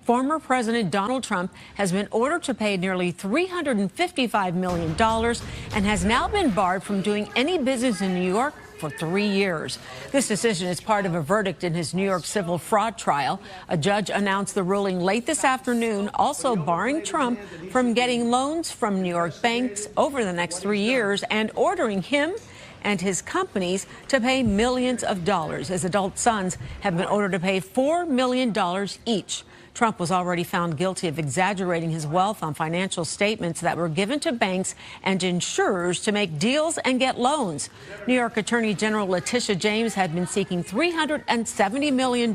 Former President Donald Trump has been ordered to pay nearly $355 million and has now been barred from doing any business in New York for 3 years. This decision is part of a verdict in his New York civil fraud trial. A judge announced the ruling late this afternoon, also barring Trump from getting loans from New York banks over the next 3 years and ordering him and his companies to pay millions of dollars. His adult sons have been ordered to pay $4 million each. Trump was already found guilty of exaggerating his wealth on financial statements that were given to banks and insurers to make deals and get loans. New York Attorney General Letitia James had been seeking $370 million.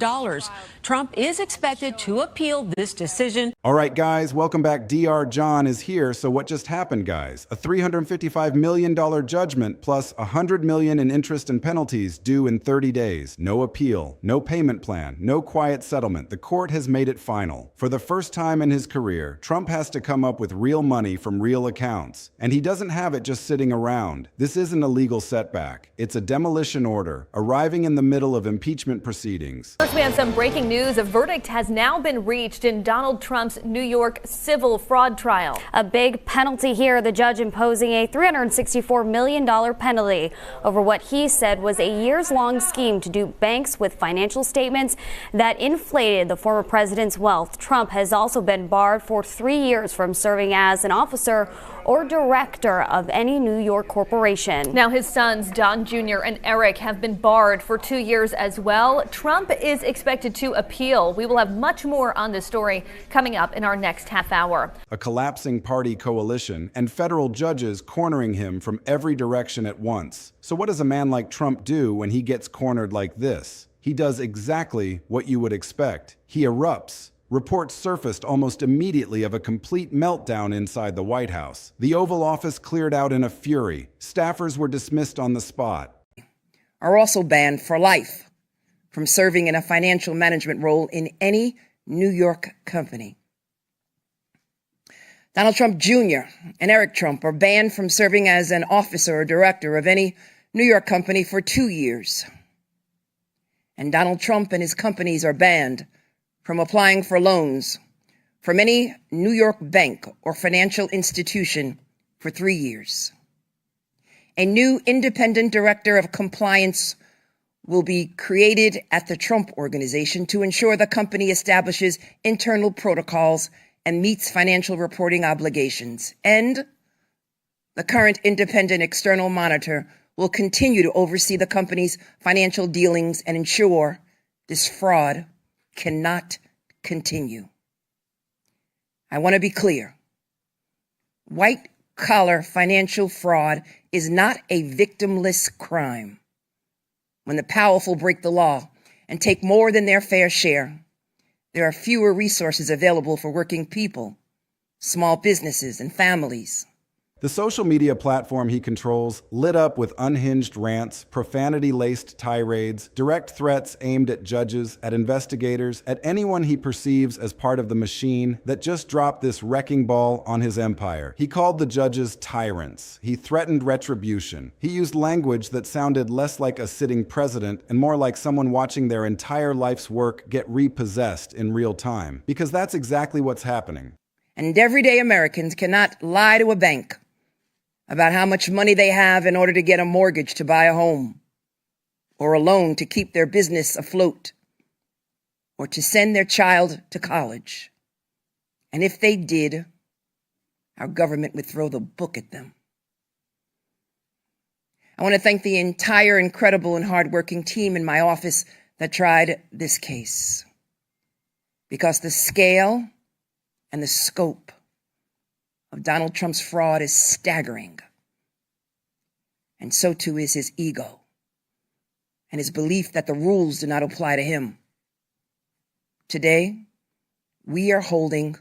Trump is expected to appeal this decision. All right, guys, welcome back. DR John is here. So what just happened, guys? A $355 million judgment plus $100 million in interest and penalties due in 30 days. No appeal, no payment plan, no quiet settlement. The court has made it final. For the first time in his career, Trump has to come up with real money from real accounts. And he doesn't have it just sitting around. This isn't a legal setback. It's a demolition order, arriving in the middle of impeachment proceedings. First, we have some breaking news. A verdict has now been reached in Donald Trump's New York civil fraud trial. A big penalty here, the judge imposing a $364 million penalty over what he said was a years-long scheme to dupe banks with financial statements that inflated the former president's wealth. Trump has also been barred for 3 years from serving as an officer or director of any New York corporation. Now his sons, Don Jr. and Eric, have been barred for 2 years as well. Trump is expected to appeal. We will have much more on this story coming up in our next half hour. A collapsing party coalition and federal judges cornering him from every direction at once. So what does a man like Trump do when he gets cornered like this? He does exactly what you would expect. He erupts. Reports surfaced almost immediately of a complete meltdown inside the White House. The Oval Office cleared out in a fury. Staffers were dismissed on the spot. Are also banned for life from serving in a financial management role in any New York company. Donald Trump Jr. and Eric Trump are banned from serving as an officer or director of any New York company for 2 years. And Donald Trump and his companies are banned from applying for loans from any New York bank or financial institution for 3 years. A new independent director of compliance will be created at the Trump Organization to ensure the company establishes internal protocols and meets financial reporting obligations. And the current independent external monitor will continue to oversee the company's financial dealings and ensure this fraud cannot continue. I want to be clear. White-collar financial fraud is not a victimless crime. When the powerful break the law and take more than their fair share, there are fewer resources available for working people, small businesses, and families. The social media platform he controls, lit up with unhinged rants, profanity-laced tirades, direct threats aimed at judges, at investigators, at anyone he perceives as part of the machine that just dropped this wrecking ball on his empire. He called the judges tyrants. He threatened retribution. He used language that sounded less like a sitting president and more like someone watching their entire life's work get repossessed in real time. Because that's exactly what's happening. And everyday Americans cannot lie to a bank about how much money they have in order to get a mortgage to buy a home, or a loan to keep their business afloat, or to send their child to college. And if they did, our government would throw the book at them. I want to thank the entire incredible and hardworking team in my office that tried this case, because the scale and the scope of Donald Trump's fraud is staggering. And so too is his ego and his belief that the rules do not apply to him. Today, we are holding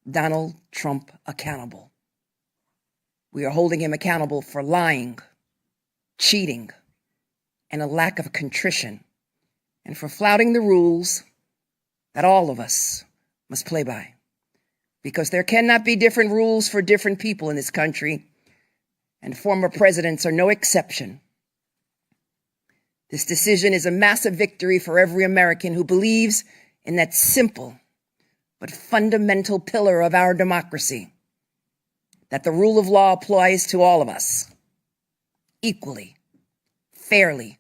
Donald Trump accountable. We are holding him accountable for lying, cheating, and a lack of contrition, and for flouting the rules that all of us must play by. Because there cannot be different rules for different people in this country, and former presidents are no exception. This decision is a massive victory for every American who believes in that simple but fundamental pillar of our democracy, that the rule of law applies to all of us, equally, fairly,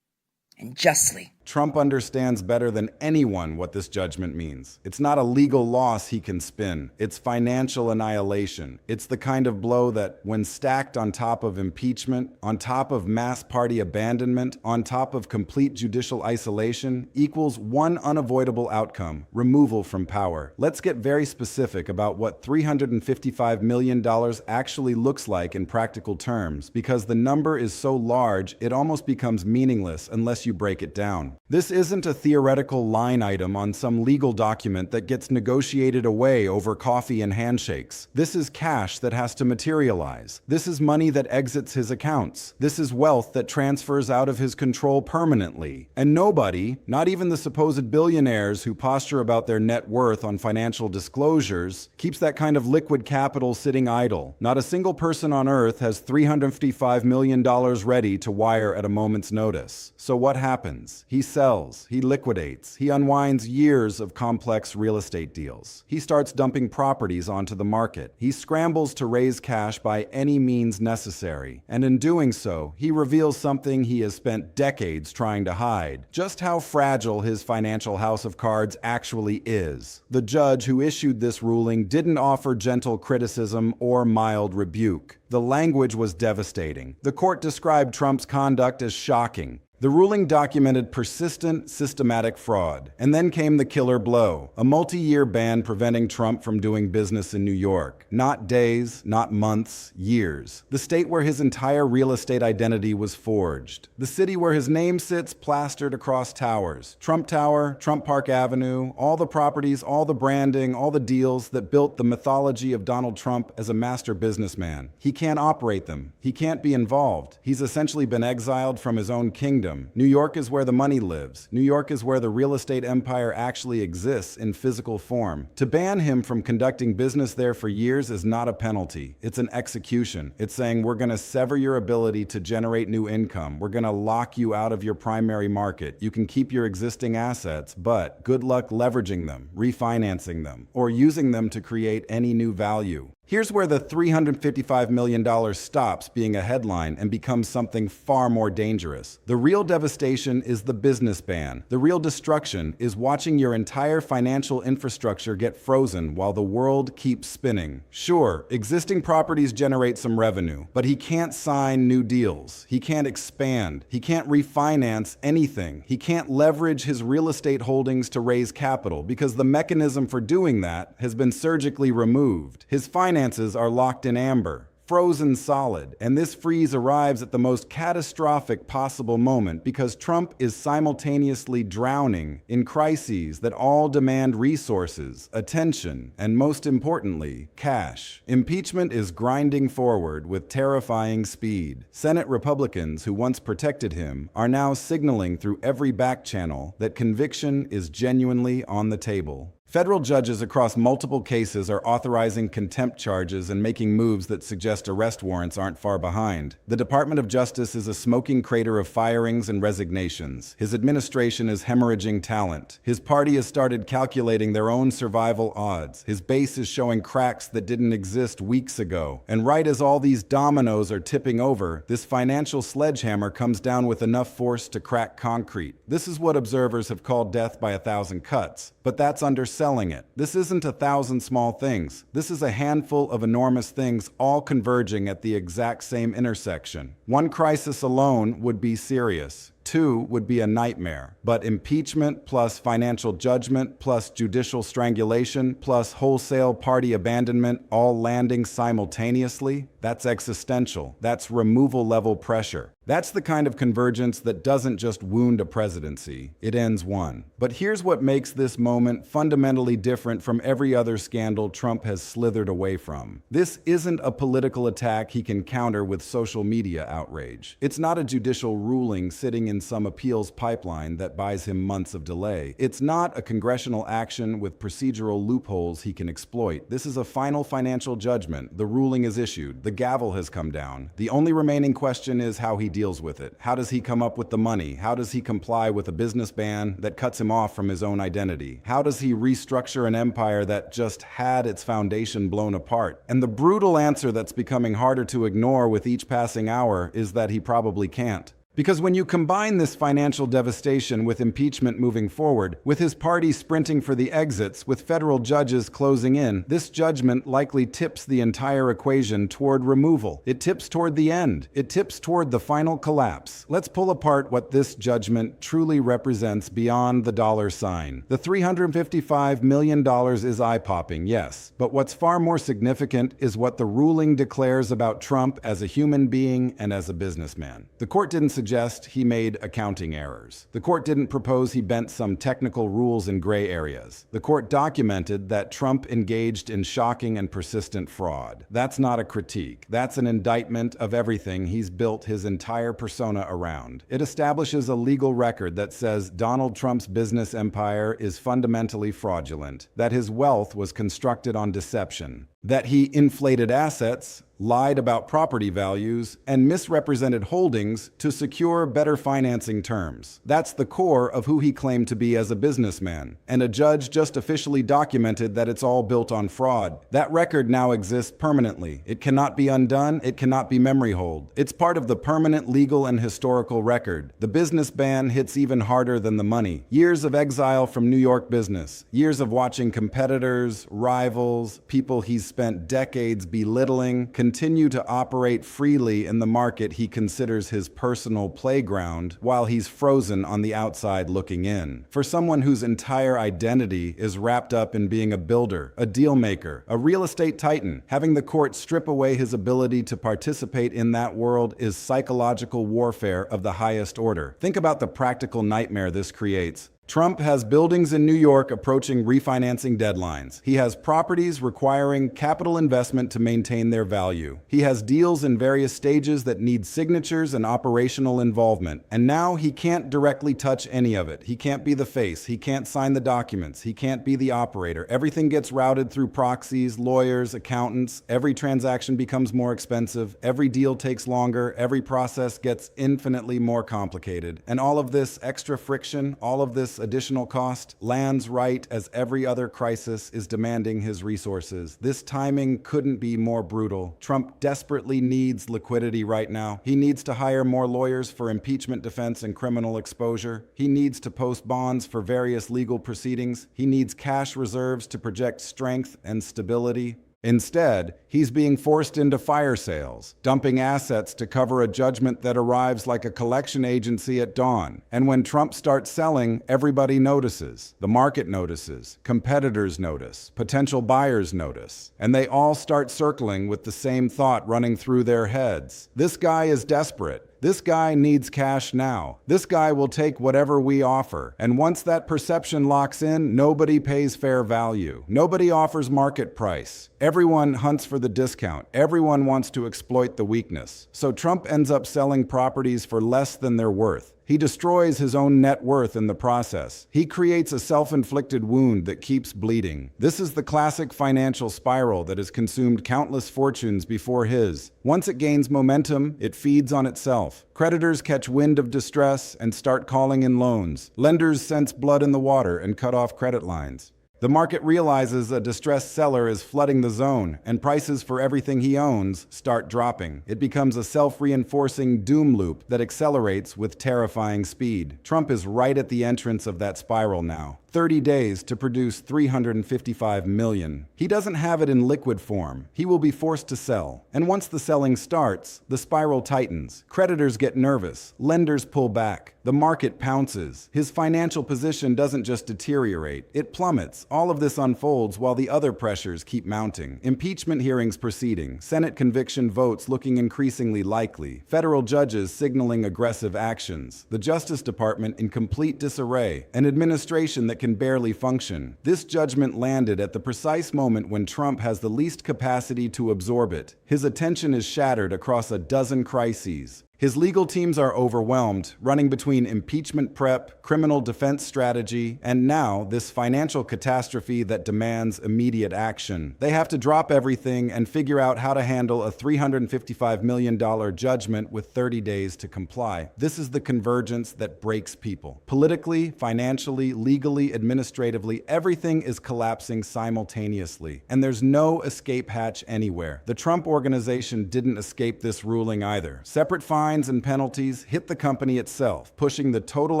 and justly. Trump understands better than anyone what this judgment means. It's not a legal loss he can spin. It's financial annihilation. It's the kind of blow that, when stacked on top of impeachment, on top of mass party abandonment, on top of complete judicial isolation, equals one unavoidable outcome: removal from power. Let's get very specific about what $355 million actually looks like in practical terms, because the number is so large it almost becomes meaningless unless you break it down. This isn't a theoretical line item on some legal document that gets negotiated away over coffee and handshakes. This is cash that has to materialize. This is money that exits his accounts. This is wealth that transfers out of his control permanently. And nobody, not even the supposed billionaires who posture about their net worth on financial disclosures, keeps that kind of liquid capital sitting idle. Not a single person on earth has $355 million ready to wire at a moment's notice. So what happens? He sells, he liquidates, he unwinds years of complex real estate deals. He starts dumping properties onto the market. He scrambles to raise cash by any means necessary. And in doing so, he reveals something he has spent decades trying to hide: just how fragile his financial house of cards actually is. The judge who issued this ruling didn't offer gentle criticism or mild rebuke. The language was devastating. The court described Trump's conduct as shocking. The ruling documented persistent, systematic fraud. And then came the killer blow: a multi-year ban preventing Trump from doing business in New York. Not days, not months, years. The state where his entire real estate identity was forged. The city where his name sits plastered across towers. Trump Tower, Trump Park Avenue, all the properties, all the branding, all the deals that built the mythology of Donald Trump as a master businessman. He can't operate them. He can't be involved. He's essentially been exiled from his own kingdom. New York is where the money lives. New York is where the real estate empire actually exists in physical form. To ban him from conducting business there for years is not a penalty. It's an execution. It's saying, we're going to sever your ability to generate new income. We're going to lock you out of your primary market. You can keep your existing assets, but good luck leveraging them, refinancing them, or using them to create any new value. Here's where the $355 million stops being a headline and becomes something far more dangerous. The real devastation is the business ban. The real destruction is watching your entire financial infrastructure get frozen while the world keeps spinning. Sure, existing properties generate some revenue, but he can't sign new deals. He can't expand. He can't refinance anything. He can't leverage his real estate holdings to raise capital because the mechanism for doing that has been surgically removed. His finances are locked in amber, frozen solid, and this freeze arrives at the most catastrophic possible moment because Trump is simultaneously drowning in crises that all demand resources, attention, and most importantly, cash. Impeachment is grinding forward with terrifying speed. Senate Republicans who once protected him are now signaling through every back channel that conviction is genuinely on the table. Federal judges across multiple cases are authorizing contempt charges and making moves that suggest arrest warrants aren't far behind. The Department of Justice is a smoking crater of firings and resignations. His administration is hemorrhaging talent. His party has started calculating their own survival odds. His base is showing cracks that didn't exist weeks ago. And right as all these dominoes are tipping over, this financial sledgehammer comes down with enough force to crack concrete. This is what observers have called death by 1,000 cuts. But that's underselling it. This isn't 1,000 small things. This is a handful of enormous things all converging at the exact same intersection. One crisis alone would be serious. Two would be a nightmare. But impeachment plus financial judgment plus judicial strangulation plus wholesale party abandonment all landing simultaneously, that's existential. That's removal level pressure. That's the kind of convergence that doesn't just wound a presidency, it ends one. But here's what makes this moment fundamentally different from every other scandal Trump has slithered away from. This isn't a political attack he can counter with social media outrage. It's not a judicial ruling sitting in in some appeals pipeline that buys him months of delay. It's not a congressional action with procedural loopholes he can exploit. This is a final financial judgment. The ruling is issued. The gavel has come down. The only remaining question is how he deals with it. How does he come up with the money? How does he comply with a business ban that cuts him off from his own identity? How does he restructure an empire that just had its foundation blown apart? And the brutal answer that's becoming harder to ignore with each passing hour is that he probably can't. Because when you combine this financial devastation with impeachment moving forward, with his party sprinting for the exits, with federal judges closing in, this judgment likely tips the entire equation toward removal. It tips toward the end. It tips toward the final collapse. Let's pull apart what this judgment truly represents beyond the dollar sign. The $355 million is eye-popping, yes. But what's far more significant is what the ruling declares about Trump as a human being and as a businessman. The court didn't suggest he made accounting errors. The court didn't propose he bent some technical rules in gray areas. The court documented that Trump engaged in shocking and persistent fraud. That's not a critique. That's an indictment of everything he's built his entire persona around. It establishes a legal record that says Donald Trump's business empire is fundamentally fraudulent, that his wealth was constructed on deception, that he inflated assets, lied about property values, and misrepresented holdings to secure better financing terms. That's the core of who he claimed to be as a businessman. And a judge just officially documented that it's all built on fraud. That record now exists permanently. It cannot be undone. It cannot be memory holed. It's part of the permanent legal and historical record. The business ban hits even harder than the money. Years of exile from New York business. Years of watching competitors, rivals, people he's spent decades belittling, continue to operate freely in the market he considers his personal playground while he's frozen on the outside looking in. For someone whose entire identity is wrapped up in being a builder, a deal maker, a real estate titan, having the court strip away his ability to participate in that world is psychological warfare of the highest order. Think about the practical nightmare this creates. Trump has buildings in New York approaching refinancing deadlines. He has properties requiring capital investment to maintain their value. He has deals in various stages that need signatures and operational involvement. And now he can't directly touch any of it. He can't be the face. He can't sign the documents. He can't be the operator. Everything gets routed through proxies, lawyers, accountants. Every transaction becomes more expensive. Every deal takes longer. Every process gets infinitely more complicated. And all of this extra friction, all of this additional cost lands right as every other crisis is demanding his resources. This timing couldn't be more brutal. Trump desperately needs liquidity right now. He needs to hire more lawyers for impeachment defense and criminal exposure. He needs to post bonds for various legal proceedings. He needs cash reserves to project strength and stability. Instead, he's being forced into fire sales, dumping assets to cover a judgment that arrives like a collection agency at dawn. And when Trump starts selling, everybody notices. The market notices. Competitors notice. Potential buyers notice. And they all start circling with the same thought running through their heads. This guy is desperate. This guy needs cash now. This guy will take whatever we offer. And once that perception locks in, nobody pays fair value. Nobody offers market price. Everyone hunts for the discount. Everyone wants to exploit the weakness. So Trump ends up selling properties for less than they're worth. He destroys his own net worth in the process. He creates a self-inflicted wound that keeps bleeding. This is the classic financial spiral that has consumed countless fortunes before his. Once it gains momentum, it feeds on itself. Creditors catch wind of distress and start calling in loans. Lenders sense blood in the water and cut off credit lines. The market realizes a distressed seller is flooding the zone, and prices for everything he owns start dropping. It becomes a self-reinforcing doom loop that accelerates with terrifying speed. Trump is right at the entrance of that spiral now. 30 days to produce $355 million. He doesn't have it in liquid form. He will be forced to sell. And once the selling starts, the spiral tightens. Creditors get nervous. Lenders pull back. The market pounces. His financial position doesn't just deteriorate, it plummets. All of this unfolds while the other pressures keep mounting. Impeachment hearings proceeding. Senate conviction votes looking increasingly likely. Federal judges signaling aggressive actions. The Justice Department in complete disarray. An administration that can barely function. This judgment landed at the precise moment when Trump has the least capacity to absorb it. His attention is shattered across a dozen crises. His legal teams are overwhelmed, running between impeachment prep, criminal defense strategy, and now this financial catastrophe that demands immediate action. They have to drop everything and figure out how to handle a $355 million judgment with 30 days to comply. This is the convergence that breaks people. Politically, financially, legally, administratively, everything is collapsing simultaneously, and there's no escape hatch anywhere. The Trump organization didn't escape this ruling either. Separate fines and penalties hit the company itself, pushing the total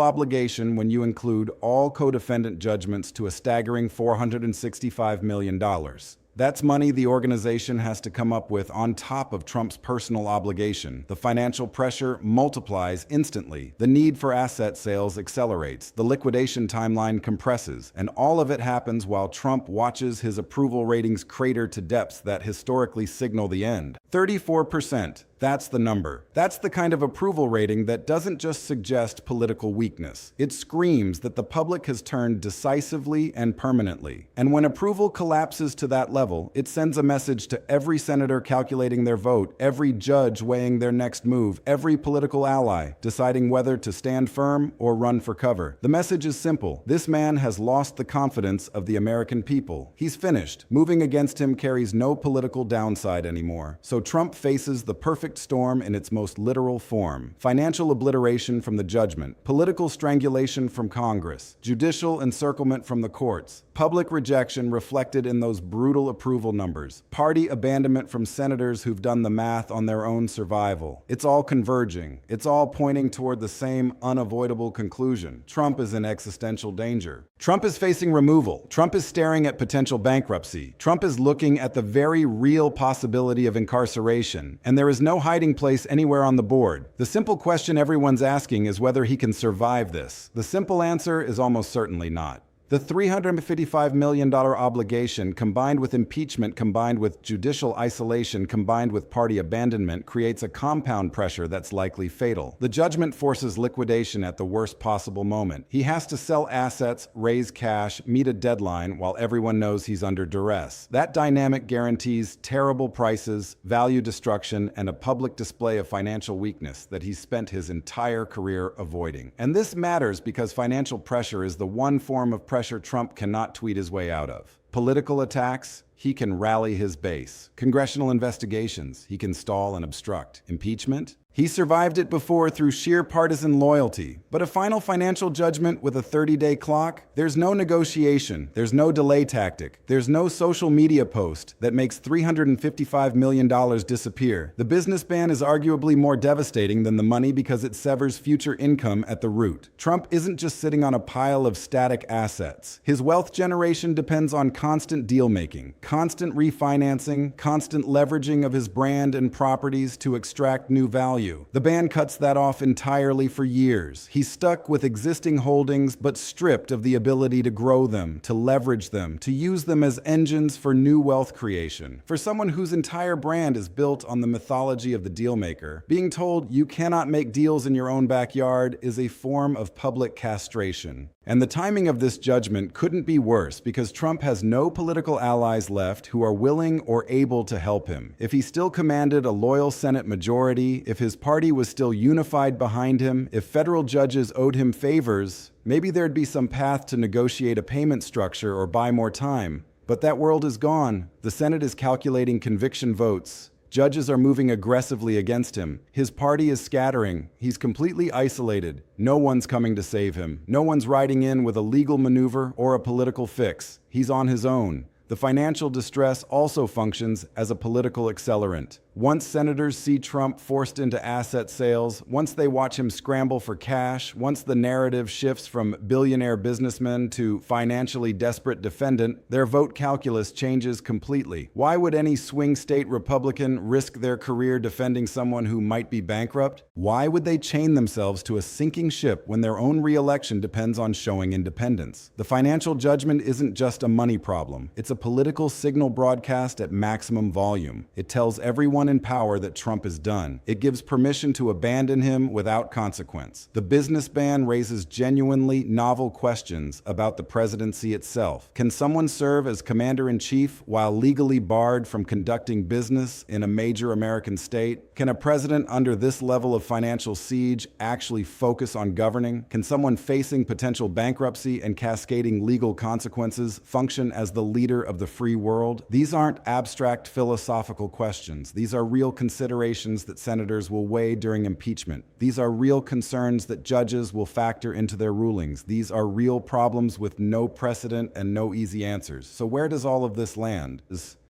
obligation when you include all co-defendant judgments to a staggering $465 million. That's money the organization has to come up with on top of Trump's personal obligation. The financial pressure multiplies instantly. The need for asset sales accelerates. The liquidation timeline compresses. And all of it happens while Trump watches his approval ratings crater to depths that historically signal the end. 34%. That's the number. That's the kind of approval rating that doesn't just suggest political weakness. It screams that the public has turned decisively and permanently. And when approval collapses to that level, it sends a message to every senator calculating their vote, every judge weighing their next move, every political ally deciding whether to stand firm or run for cover. The message is simple. This man has lost the confidence of the American people. He's finished. Moving against him carries no political downside anymore. So Trump faces the perfect storm in its most literal form. Financial obliteration from the judgment, political strangulation from Congress, judicial encirclement from the courts, public rejection reflected in those brutal approval numbers, party abandonment from senators who've done the math on their own survival. It's all converging. It's all pointing toward the same unavoidable conclusion. Trump is in existential danger. Trump is facing removal. Trump is staring at potential bankruptcy. Trump is looking at the very real possibility of incarceration. And there is no hiding place anywhere on the board. The simple question everyone's asking is whether he can survive this. The simple answer is almost certainly not. The $355 million obligation, combined with impeachment, combined with judicial isolation, combined with party abandonment, creates a compound pressure that's likely fatal. The judgment forces liquidation at the worst possible moment. He has to sell assets, raise cash, meet a deadline while everyone knows he's under duress. That dynamic guarantees terrible prices, value destruction, and a public display of financial weakness that he's spent his entire career avoiding. And this matters because financial pressure is the one form of pressure Trump cannot tweet his way out of. Political attacks, he can rally his base. Congressional investigations, he can stall and obstruct. Impeachment? He survived it before through sheer partisan loyalty. But a final financial judgment with a 30-day clock? There's no negotiation. There's no delay tactic. There's no social media post that makes $355 million disappear. The business ban is arguably more devastating than the money because it severs future income at the root. Trump isn't just sitting on a pile of static assets. His wealth generation depends on constant deal-making, constant refinancing, constant leveraging of his brand and properties to extract new value. The ban cuts that off entirely for years. He's stuck with existing holdings but stripped of the ability to grow them, to leverage them, to use them as engines for new wealth creation. For someone whose entire brand is built on the mythology of the dealmaker, being told you cannot make deals in your own backyard is a form of public castration. And the timing of this judgment couldn't be worse because Trump has no political allies left who are willing or able to help him. If he still commanded a loyal Senate majority, if his party was still unified behind him, if federal judges owed him favors, maybe there'd be some path to negotiate a payment structure or buy more time. But that world is gone. The Senate is calculating conviction votes. Judges are moving aggressively against him. His party is scattering. He's completely isolated. No one's coming to save him. No one's riding in with a legal maneuver or a political fix. He's on his own. The financial distress also functions as a political accelerant. Once senators see Trump forced into asset sales, once they watch him scramble for cash, once the narrative shifts from billionaire businessman to financially desperate defendant, their vote calculus changes completely. Why would any swing state Republican risk their career defending someone who might be bankrupt? Why would they chain themselves to a sinking ship when their own re-election depends on showing independence? The financial judgment isn't just a money problem. It's a political signal broadcast at maximum volume. It tells everyone anyone in power that Trump is done. It gives permission to abandon him without consequence. The business ban raises genuinely novel questions about the presidency itself. Can someone serve as commander-in-chief while legally barred from conducting business in a major American state? Can a president under this level of financial siege actually focus on governing? Can someone facing potential bankruptcy and cascading legal consequences function as the leader of the free world? These aren't abstract philosophical questions. These are real considerations that senators will weigh during impeachment. These are real concerns that judges will factor into their rulings. These are real problems with no precedent and no easy answers. So where does all of this land?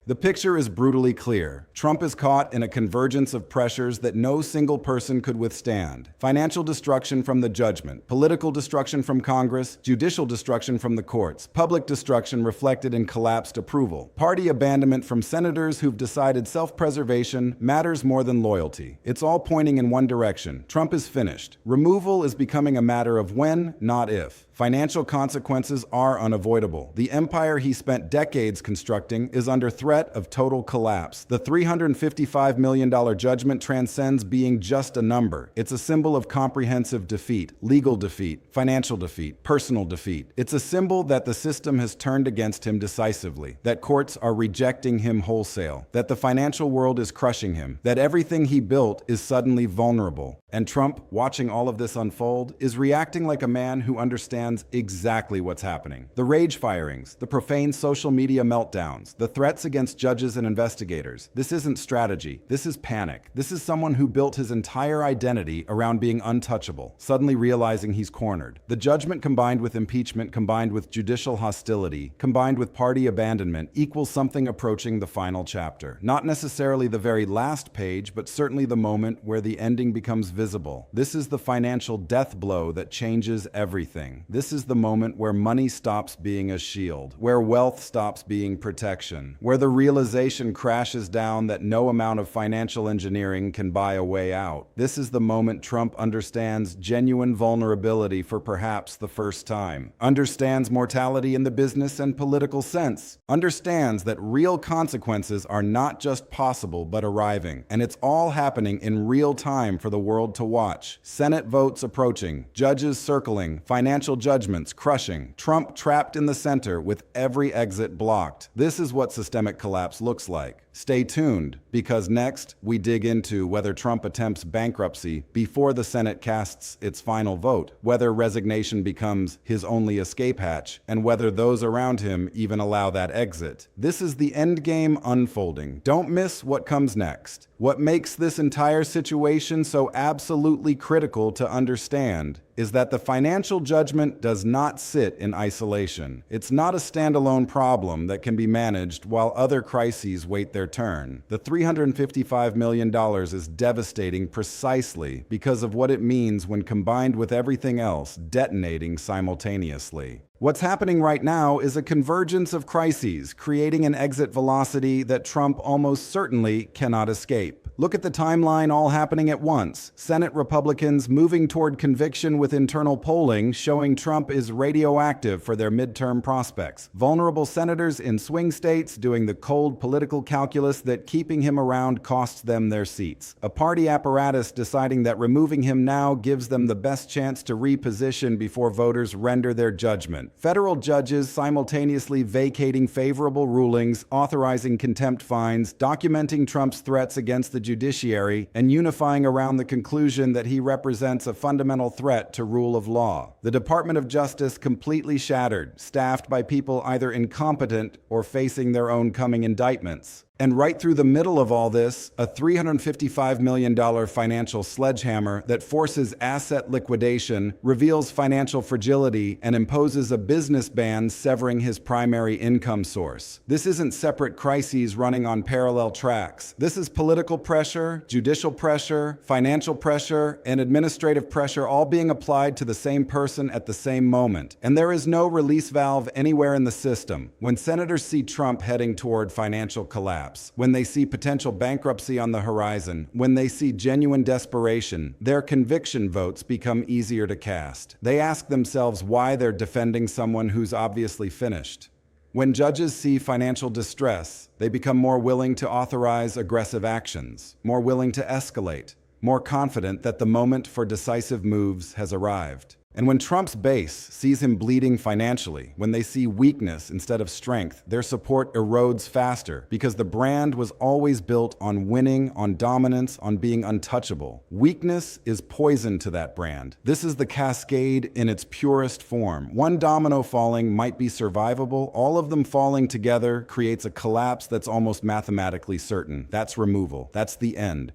The picture is brutally clear. Trump is caught in a convergence of pressures that no single person could withstand. Financial destruction from the judgment, political destruction from Congress, judicial destruction from the courts, public destruction reflected in collapsed approval, party abandonment from senators who've decided self-preservation matters more than loyalty. It's all pointing in one direction. Trump is finished. Removal is becoming a matter of when, not if. Financial consequences are unavoidable. The empire he spent decades constructing is under threat of total collapse. The $355 million judgment transcends being just a number. It's a symbol of comprehensive defeat, legal defeat, financial defeat, personal defeat. It's a symbol that the system has turned against him decisively, that courts are rejecting him wholesale, that the financial world is crushing him, that everything he built is suddenly vulnerable. And Trump, watching all of this unfold, is reacting like a man who understands exactly what's happening. The rage firings, the profane social media meltdowns, the threats against judges and investigators. This isn't strategy. This is panic. This is someone who built his entire identity around being untouchable, suddenly realizing he's cornered. The judgment combined with impeachment, combined with judicial hostility, combined with party abandonment, equals something approaching the final chapter. Not necessarily the very last page, but certainly the moment where the ending becomes visible. This is the financial death blow that changes everything. This is the moment where money stops being a shield, where wealth stops being protection, where the realization crashes down that no amount of financial engineering can buy a way out. This is the moment Trump understands genuine vulnerability for perhaps the first time, understands mortality in the business and political sense, understands that real consequences are not just possible but arriving, and it's all happening in real time for the world to watch. Senate votes approaching, judges circling, financial judgments crushing, Trump trapped in the center with every exit blocked. This is what systemic collapse looks like. Stay tuned, because next we dig into whether Trump attempts bankruptcy before the Senate casts its final vote, whether resignation becomes his only escape hatch, and whether those around him even allow that exit. This is the endgame unfolding. Don't miss what comes next. What makes this entire situation so absolutely critical to understand is that the financial judgment does not sit in isolation. It's not a standalone problem that can be managed while other crises wait their turn. The $355 million is devastating precisely because of what it means when combined with everything else detonating simultaneously. What's happening right now is a convergence of crises, creating an exit velocity that Trump almost certainly cannot escape. Look at the timeline all happening at once. Senate Republicans moving toward conviction with internal polling showing Trump is radioactive for their midterm prospects. Vulnerable senators in swing states doing the cold political calculus that keeping him around costs them their seats. A party apparatus deciding that removing him now gives them the best chance to reposition before voters render their judgment. Federal judges simultaneously vacating favorable rulings, authorizing contempt fines, documenting Trump's threats against the judiciary, and unifying around the conclusion that he represents a fundamental threat to rule of law. The Department of Justice completely shattered, staffed by people either incompetent or facing their own coming indictments. And right through the middle of all this, a $355 million financial sledgehammer that forces asset liquidation, reveals financial fragility, and imposes a business ban severing his primary income source. This isn't separate crises running on parallel tracks. This is political pressure, judicial pressure, financial pressure, and administrative pressure all being applied to the same person at the same moment. And there is no release valve anywhere in the system. When senators see Trump heading toward financial collapse, when they see potential bankruptcy on the horizon, when they see genuine desperation, their conviction votes become easier to cast. They ask themselves why they're defending someone who's obviously finished. When judges see financial distress, they become more willing to authorize aggressive actions, more willing to escalate, more confident that the moment for decisive moves has arrived. And when Trump's base sees him bleeding financially, when they see weakness instead of strength, their support erodes faster because the brand was always built on winning, on dominance, on being untouchable. Weakness is poison to that brand. This is the cascade in its purest form. One domino falling might be survivable. All of them falling together creates a collapse that's almost mathematically certain. That's removal. That's the end.